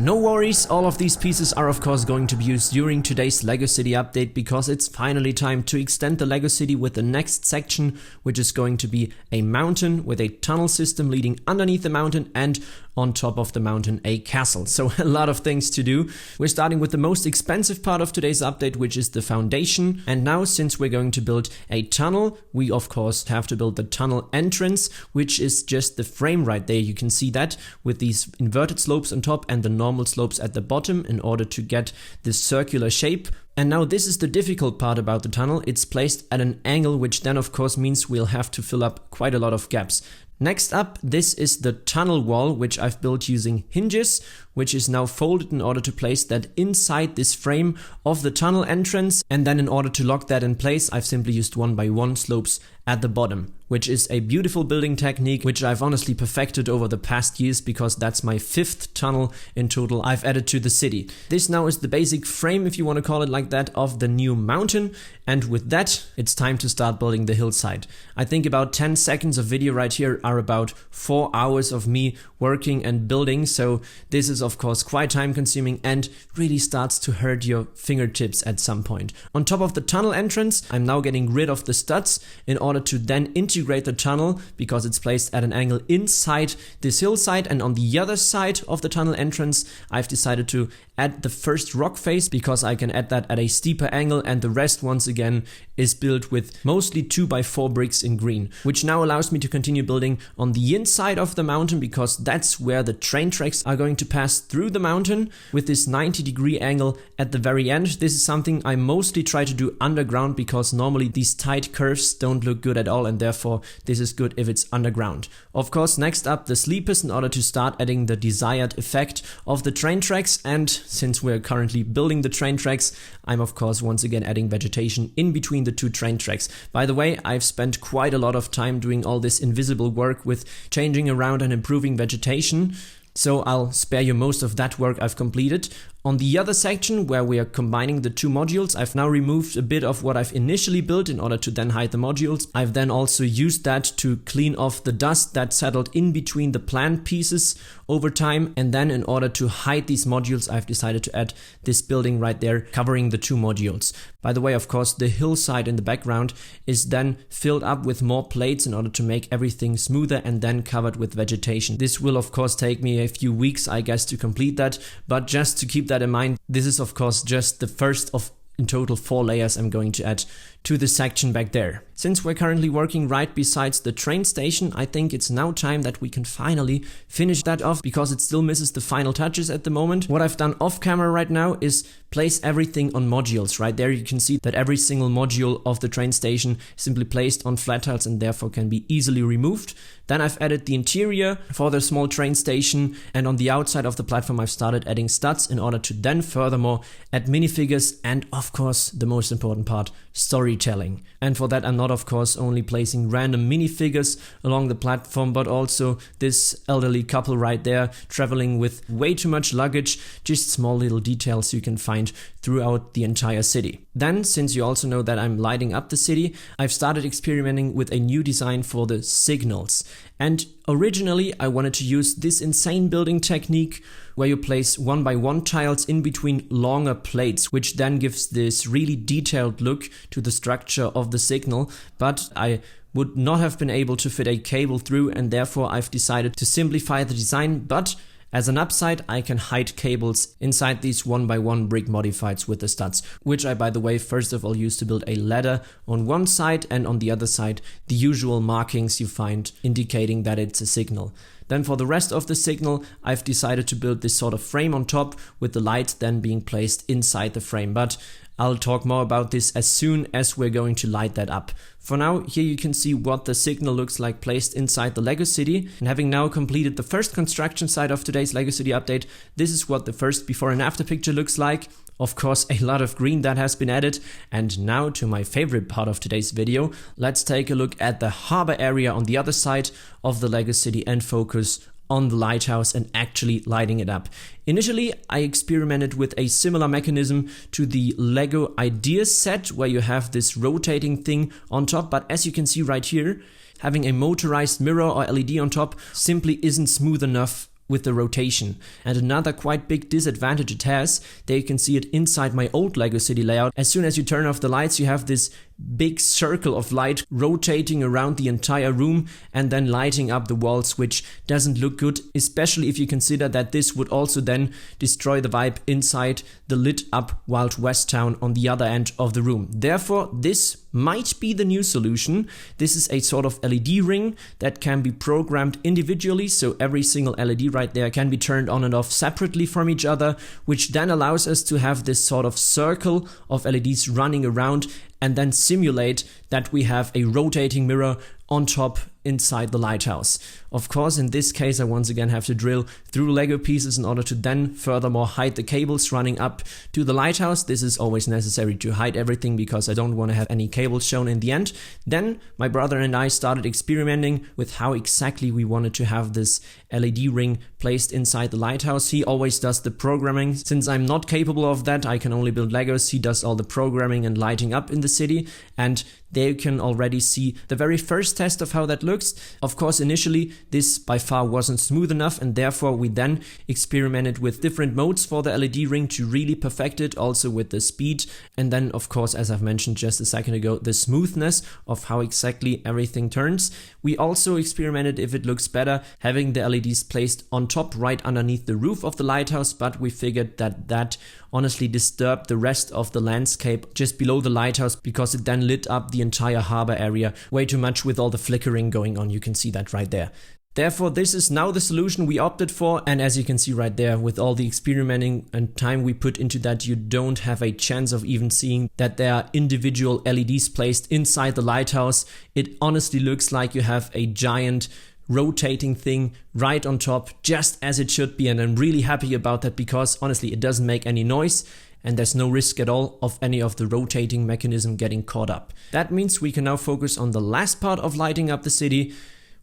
No worries, all of these pieces are of course going to be used during today's LEGO City update because it's finally time to extend the LEGO City with the next section, which is going to be a mountain with a tunnel system leading underneath the mountain and on top of the mountain a castle. So a lot of things to do. We're starting with the most expensive part of today's update, which is the foundation. And now, since we're going to build a tunnel, we of course have to build the tunnel entrance, which is just the frame right there. You can see that with these inverted slopes on top and the normal slopes at the bottom in order to get this circular shape. And now this is the difficult part about the tunnel. It's placed at an angle, which then of course means we'll have to fill up quite a lot of gaps. Next up, this is the tunnel wall, which I've built using hinges, which is now folded in order to place that inside this frame of the tunnel entrance. And then in order to lock that in place, I've simply used 1x1 slopes at the bottom, which is a beautiful building technique, which I've honestly perfected over the past years because that's my 5th tunnel in total I've added to the city. This now is the basic frame, if you want to call it like that, of the new mountain. And with that, it's time to start building the hillside. I think about 10 seconds of video right here are about 4 hours of me working and building. So this is of course quite time consuming and really starts to hurt your fingertips at some point. On top of the tunnel entrance, I'm now getting rid of the studs in order to then integrate the tunnel because it's placed at an angle inside this hillside. And on the other side of the tunnel entrance, I've decided to add the first rock face because I can add that at a steeper angle, and the rest once again is built with mostly 2x4 bricks in green, which now allows me to continue building on the inside of the mountain because that's where the train tracks are going to pass through the mountain with this 90-degree angle at the very end. This is something I mostly try to do underground because normally these tight curves don't look good at all, and therefore this is good if it's underground. Of course, next up the sleepers in order to start adding the desired effect of the train tracks. And since we're currently building the train tracks, I'm of course once again adding vegetation in between the two train tracks. By the way, I've spent quite a lot of time doing all this invisible work with changing around and improving vegetation, so I'll spare you most of that work I've completed. On the other section where we are combining the two modules, I've now removed a bit of what I've initially built in order to then hide the modules. I've then also used that to clean off the dust that settled in between the plant pieces over time. And then in order to hide these modules, I've decided to add this building right there covering the two modules. By the way, of course, the hillside in the background is then filled up with more plates in order to make everything smoother and then covered with vegetation. This will of course take me a few weeks, I guess, to complete that, but just to keep that in mind, this is of course just the first of in total 4 layers I'm going to add to the section back there. Since we're currently working right besides the train station, I think it's now time that we can finally finish that off because it still misses the final touches at the moment. What I've done off camera right now is place everything on modules. Right there you can see that every single module of the train station is simply placed on flat tiles and therefore can be easily removed. Then I've added the interior for the small train station, and on the outside of the platform I've started adding studs in order to then furthermore add minifigures and of course the most important part, storytelling. And for that I'm not of course only placing random minifigures along the platform, but also this elderly couple right there traveling with way too much luggage, just small little details you can find throughout the entire city. Then, since you also know that I'm lighting up the city, I've started experimenting with a new design for the signals. And originally I wanted to use this insane building technique where you place 1x1 tiles in between longer plates, which then gives this really detailed look to the structure of the signal, but I would not have been able to fit a cable through, and therefore I've decided to simplify the design. But as an upside, I can hide cables inside these 1x1 brick modifieds with the studs, which I, by the way, first of all use to build a ladder on one side, and on the other side the usual markings you find indicating that it's a signal. Then for the rest of the signal, I've decided to build this sort of frame on top with the light then being placed inside the frame, but I'll talk more about this as soon as we're going to light that up. For now, here you can see what the signal looks like placed inside the LEGO City. And having now completed the first construction site of today's LEGO City update, this is what the first before and after picture looks like. Of course, a lot of green that has been added. And now to my favorite part of today's video. Let's take a look at the harbor area on the other side of the LEGO City and focus on the lighthouse and actually lighting it up. Initially, I experimented with a similar mechanism to the LEGO Ideas set where you have this rotating thing on top, but as you can see right here, having a motorized mirror or LED on top simply isn't smooth enough with the rotation. And another quite big disadvantage it has, there you can see it inside my old Lego City layout. As soon as you turn off the lights, you have this big circle of light rotating around the entire room and then lighting up the walls, which doesn't look good, especially if you consider that this would also then destroy the vibe inside the lit up Wild West town on the other end of the room. Therefore, this might be the new solution. This is a sort of LED ring that can be programmed individually, so every single LED right there can be turned on and off separately from each other, which then allows us to have this sort of circle of LEDs running around and then simulate that we have a rotating mirror on top inside the lighthouse. Of course, in this case, I once again have to drill through Lego pieces in order to then furthermore hide the cables running up to the lighthouse. This is always necessary to hide everything because I don't want to have any cables shown in the end. Then my brother and I started experimenting with how exactly we wanted to have this LED ring placed inside the lighthouse. He always does the programming. Since I'm not capable of that, I can only build Legos. He does all the programming and lighting up in the city, and there you can already see the very first test of how that looks. Of course, initially this by far wasn't smooth enough, and therefore we then experimented with different modes for the LED ring to really perfect it, also with the speed, and then of course, as I've mentioned just a second ago, the smoothness of how exactly everything turns. We also experimented if it looks better having the LEDs placed on top right underneath the roof of the lighthouse, but we figured that that honestly disturbed the rest of the landscape just below the lighthouse because it then lit up the entire harbor area way too much with all the flickering going on. You can see that right there. Therefore, this is now the solution we opted for, and as you can see right there, with all the experimenting and time we put into that, you don't have a chance of even seeing that there are individual LEDs placed inside the lighthouse. It honestly looks like you have a giant rotating thing right on top, just as it should be, and I'm really happy about that because honestly it doesn't make any noise and there's no risk at all of any of the rotating mechanism getting caught up. That means we can now focus on the last part of lighting up the city.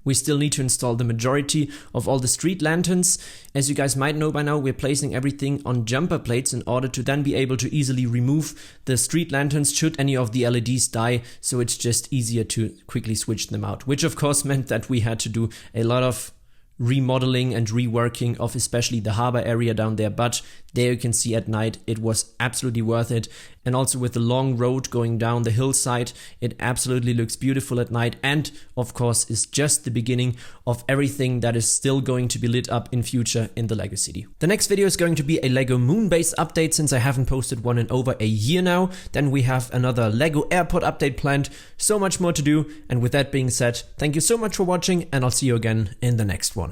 We still need to install the majority of all the street lanterns. As you guys might know by now, we're placing everything on jumper plates in order to then be able to easily remove the street lanterns should any of the LEDs die, so it's just easier to quickly switch them out, which of course meant that we had to do a lot of remodeling and reworking of especially the harbor area down there, but there you can see at night it was absolutely worth it. And also with the long road going down the hillside, it absolutely looks beautiful at night, and of course is just the beginning of everything that is still going to be lit up in future in the Lego City. The next video is going to be a Lego Moon Base update, since I haven't posted one in over a year now. Then we have another Lego Airport update planned, so much more to do. And with that being said, thank you so much for watching, and I'll see you again in the next one.